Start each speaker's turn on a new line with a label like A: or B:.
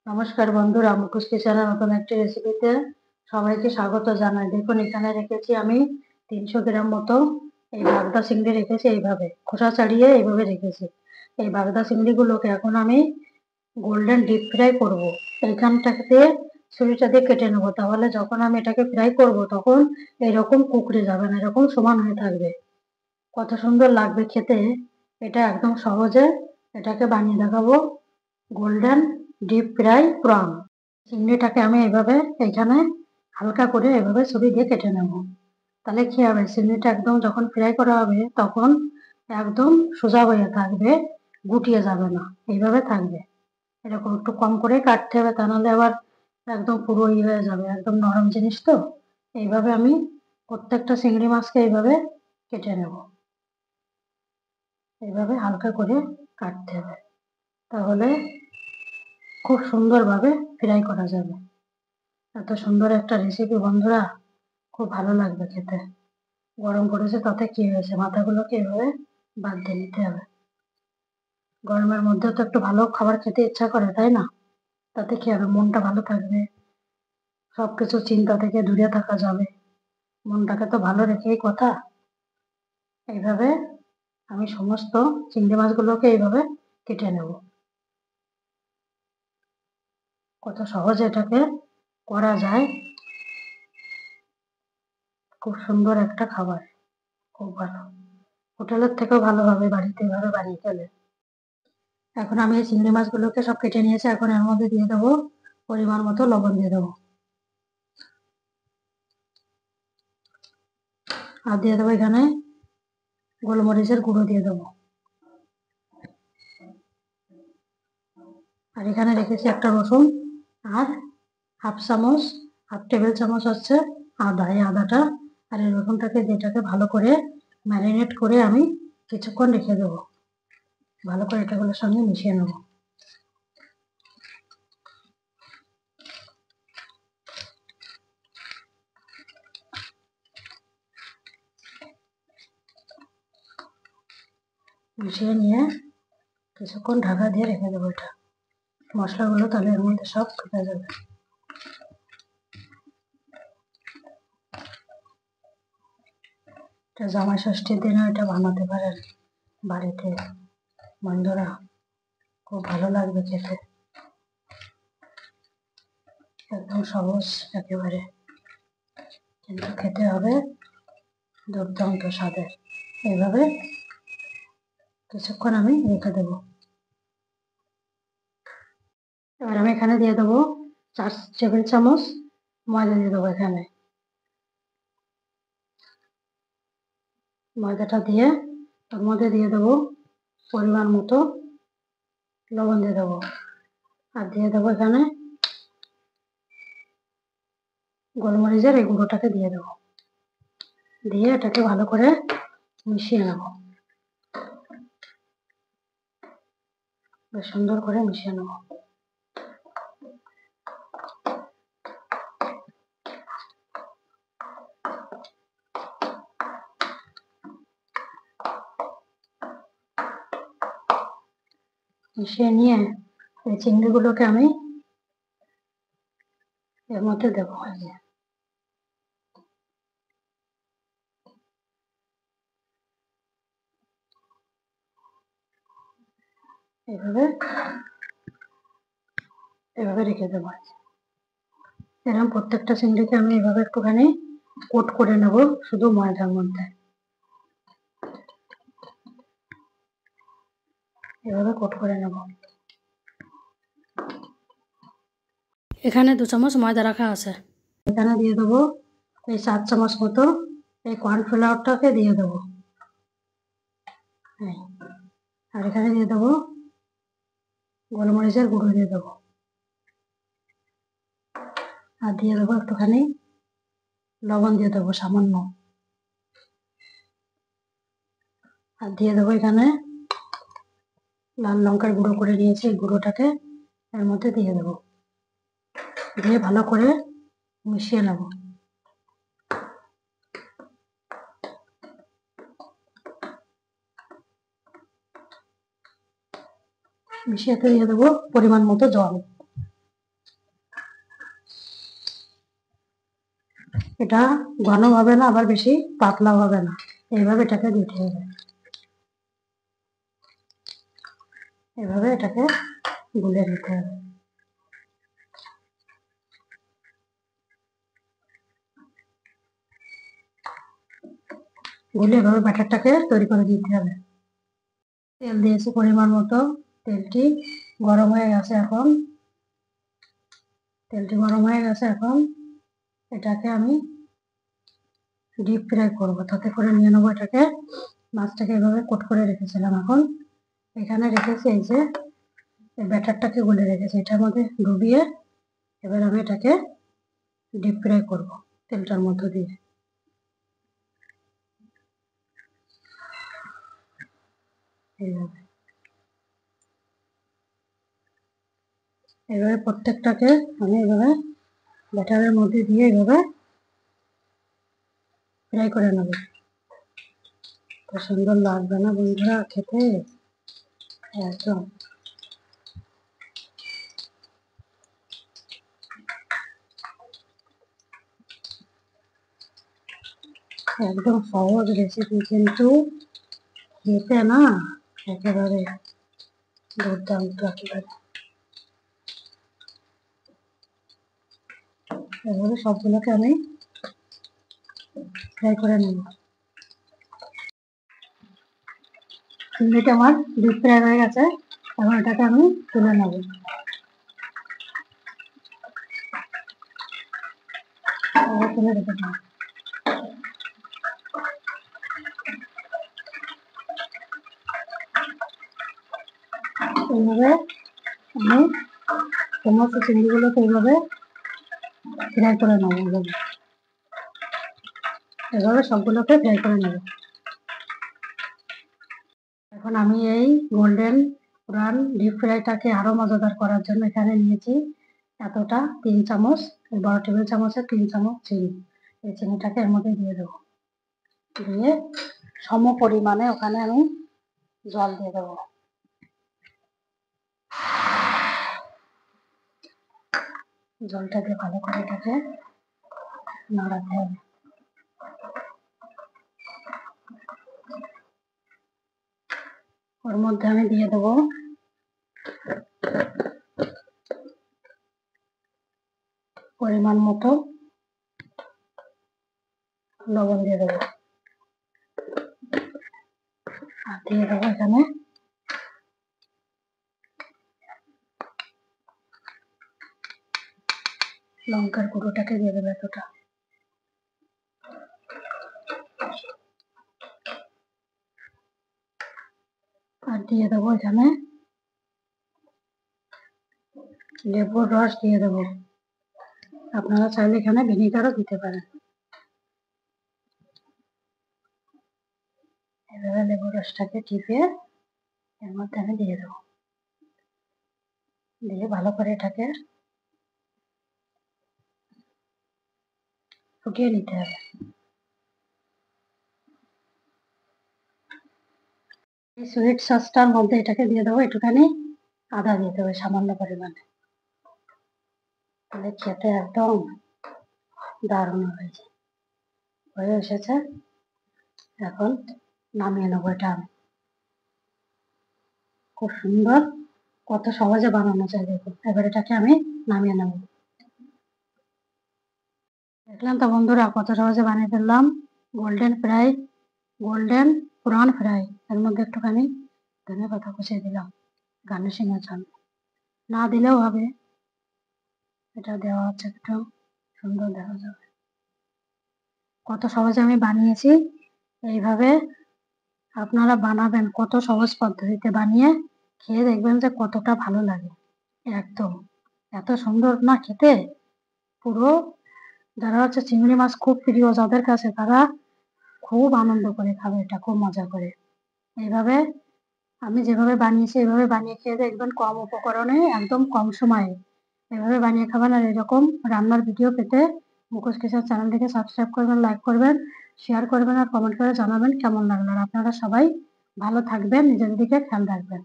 A: নমস্কার বন্ধুরা, মুখোশ কিচেনের নতুন একটি রেসিপিতে সবাইকে স্বাগত জানাই। দেখুন, এখানে রেখেছি আমি 300 গ্রাম মতো এই বাগদা চিংড়ি রেখেছি। এইভাবে খোসা ছাড়িয়ে এইভাবে রেখেছি। এই বাগদা চিংড়িগুলোকে এখন আমি গোল্ডেন ডিপ ফ্রাই করব। এইখানটাতে ছুরিটা দিয়ে কেটে নেবো, তাহলে যখন আমি এটাকে ফ্রাই করব তখন এরকম কুকড়ে যাবে না, এরকম সমান হয়ে থাকবে। কত সুন্দর লাগবে খেতে। এটা একদম সহজে এটাকে বানিয়ে দেখাবো। গোল্ডেন ডিপ ফ্রাই প্রন চিংড়িটাকে আমি এইভাবে এখানে হালকা করে এভাবে ছুরি দিয়ে কেটে নেব। তাহলে কি হবে, চিংড়িটা একদম যখন ফ্রাই করা হবে তখন একদম সোজা হয়ে থাকবে, গুটিয়ে যাবে না, এইভাবে থাকবে। এরকম একটু কম করে কাটতে হবে, তা নাহলে আবার একদম পুরো হয়ে যাবে, একদম নরম জিনিস তো। এইভাবে আমি প্রত্যেকটা চিংড়ি মাছকে এইভাবে কেটে নেব। এইভাবে হালকা করে কাটতে হবে, তাহলে খুব সুন্দরভাবে ফ্রাই করা যাবে। এত সুন্দর একটা রেসিপি বন্ধুরা, খুব ভালো লাগবে খেতে। গরম পড়েছে তাতে কি হয়েছে, মাথাগুলোকে এভাবে বাদ দিয়ে নিতে হবে। গরমের মধ্যে তো একটু ভালো খাবার খেতে ইচ্ছা করে, তাই না? তাতে কি হবে, মনটা ভালো থাকবে, সবকিছু চিন্তা থেকে দূরে থাকা যাবে। মনটাকে তো ভালো রেখেই কথা। এইভাবে আমি সমস্ত চিংড়ি মাছগুলোকে এইভাবে কেটে নেব। কত সহজে এটাকে করা যায়। খুব সুন্দর একটা খাবার, খুব ভালো। হোটেলের থেকেও ভালো হবে বাড়িতে এভাবে বানিয়ে খেলে। এখন আমি এই চিংড়ি মাছগুলোকে সব কেটে নিয়েছি। এখন এর মধ্যে দিয়ে দেবো পরিমাণ মতো লবণ দিয়ে দেবো, আর দিয়ে দেবো এখানে গোলমরিচের গুঁড়ো দিয়ে দেবো। আর এখানে রেখেছি একটা রসুন, আর হাফ টেবিল চামচ হচ্ছে আদা। এই আদাটা আর এই রসুনটাকে যেটাকে ভালো করে ম্যারিনেট করে আমি কিছুক্ষণ রেখে দেবো। ভালো করে এটাগুলোর সঙ্গে মিশিয়ে নেবো। মিশিয়ে নিয়ে কিছুক্ষণ ঢাকা দিয়ে রেখে দেবো। এটা মশলাগুলো তাহলে এর মধ্যে সব ঢুকে যাবে। এটা জামাই ষষ্ঠীর দিনে এটা বানাতে পারেন বাড়িতে বন্ধুরা, খুব ভালো লাগবে খেতে। একদম সহজ একেবারে, কিন্তু খেতে হবে দুর্দান্ত স্বাদের। এইভাবে কিছুক্ষণ আমি রেখে দেবো। এবার আমি এখানে দিয়ে দেবো 4 টেবিল চামচ ময়দা দিয়ে দেবো। এখানে ময়দাটা দিয়ে তার মধ্যে দিয়ে দেবো পরিমাণ মতো লবণ দিয়ে দেবো, আর দিয়ে দেবো এখানে গোলমরিচের এই গুঁড়োটাকে দিয়ে দেবো। দিয়ে এটাকে ভালো করে মিশিয়ে নেব, বেশ সুন্দর করে মিশিয়ে নেব। মিশিয়ে নিয়ে এই চিংড়িগুলোকে আমি এর মধ্যে দেবো। এভাবে এভাবে রেখে দেবো। এরকম প্রত্যেকটা চিংড়িকে আমি এভাবে একটুখানি কোট করে নেব শুধু ময়দার মধ্যে। এভাবে কোট করে নেব। এখানে 2 চামচ ময়দা রাখা আছে। এখানে দিয়ে দেবো এই 4 চামচ মতো এই কর্নফ্লাওয়ারটাকে দিয়ে দেবো। আর এখানে দিয়ে দেবো গোলমরিচের গুঁড়ো দিয়ে দেবো, আর দিয়ে দেবো একটুখানি লবণ দিয়ে দেবো সামান্য, আর দিয়ে দেবো এখানে লাল লঙ্কার গুঁড়ো করে নিয়েছি। এই গুঁড়োটাকে এর মধ্যে দিয়ে দেবো, দিয়ে ভালো করে মিশিয়ে নেব। মিশিয়েতে দিয়ে দেবো পরিমাণ মতো জল। এটা ঘন হবে না, আবার বেশি পাতলা হবে না, এইভাবে এটাকে দিতে হবে। এভাবে এটাকে গুলে নিতে হবে। গুলে এভাবে ব্যাটারটাকে তৈরি করে দিতে হবে। তেল দিয়েছি পরিমাণ মতো, তেলটি গরম হয়ে গেছে। এখন তেলটি গরম হয়ে গেছে, এখন এটাকে আমি ডিপ ফ্রাই করবো, তাতে করে নিয়ে নেবো এটাকে। মাছটাকে এভাবে কোট করে রেখেছিলাম, এখন এখানে রেখেছি এই যে ব্যাটারটাকে গুলে রেখেছি, এটার মধ্যে ডুবিয়ে এবার আমি এটাকে ডিপ ফ্রাই করবো তেলটার মধ্যে দিয়ে। এইভাবে এভাবে প্রত্যেকটাকে আমি এভাবে ব্যাটারের মধ্যে দিয়ে এভাবে ফ্রাই করে নেব। তো সুন্দর লাগবে না বন্ধুরা খেতে, একদম একদম সহজ রেসিপি, কিন্তু খেতে না একেবারে দুর্দান্ত একেবারে। এভাবে সবগুলোকে আমি ফ্রাই করে নেব। চিংড়িটা আমার ডিপ ফ্রাই হয়ে গেছে, এখন এটাকে আমি তুলে নেব। তুলে রেখে দেবো। এইভাবে আমি সমস্ত চিংড়িগুলোকে এইভাবে ফ্রাই করে নেবো। এভাবে সবগুলোকে ফ্রাই করে নেব। এখন আমি এই গোল্ডেন ব্রাউন ডিপ ফ্রাইটাকে আরো মজাদার করার জন্য এখানে নিয়েছি এতটা 3 চামচ, বড় টেবিল চামচের 3 চামচ চিনি। এই চিনিটাকে এর মধ্যে দিয়ে দেবো, দিয়ে সম পরিমাণে ওখানে আমি জল দিয়ে দেবো। জলটা দিয়ে ভালো করে এটাকে নাড়াতে হবে। ওর মধ্যে আমি দিয়ে দেবো পরিমাণ মতো লবণ দিয়ে দেবো, আর দিয়ে দেবো এখানে লঙ্কার গুঁড়োটাকে দিয়ে দেবো এতটা, আর দিয়ে দেবো এখানে লেবুর রস দিয়ে দেবো। আপনারা চাইলে এখানে ভিনেগারও দিতে পারেন। এভাবে লেবুর রসটাকে টিপে এর মধ্যে আমি দিয়ে দেবো, দিয়ে ভালো করে এটাকে ফুটিয়ে নিতে হবে। এই সুইট সসটার মধ্যে এটাকে দিয়ে দেবো একটুখানি আদা দিয়ে দেবো সামান্য পরিমাণে, তাহলে খেতে একদম দারুণ হয়েছে, হয়ে এসেছে। এখন নামিয়ে নেবো এটা আমি। খুব সুন্দর, কত সহজে বানানো যায় দেখুন। এবার এটাকে আমি নামিয়ে নেব। দেখলাম তো বন্ধুরা কত সহজে বানিয়ে ফেললাম গোল্ডেন প্রন ফ্রাই। এর মধ্যে একটুখানি ধনে পাতা কুচিয়ে দিলাম গার্নিশিং এর জন্য, না দিলেও হবে, এটা দেওয়া হচ্ছে একটু সুন্দর দেখা যাবে। কত সহজে আমি বানিয়েছি, এইভাবে আপনারা বানাবেন, কত সহজ পদ্ধতিতে বানিয়ে খেয়ে দেখবেন যে কতটা ভালো লাগে। একদম এত সুন্দর না খেতে, পুরো যারা হচ্ছে চিংড়ি মাছ খুব প্রিয় যাদের কাছে, তারা খুব আনন্দ করে খাবে এটা, খুব মজা করে। এইভাবে আমি যেভাবে বানিয়েছি এইভাবে বানিয়ে খেয়ে দেখবেন, কম উপকরণে একদম কম সময়ে এভাবে বানিয়ে খাবেন। আর এরকম রান্নার ভিডিও পেতে মুখোশ কিচেন চ্যানেলটিকে সাবস্ক্রাইব করবেন, লাইক করবেন, শেয়ার করবেন, আর কমেন্ট করে জানাবেন কেমন লাগলো। আর আপনারা সবাই ভালো থাকবেন, নিজেদের দিকে খেয়াল রাখবেন।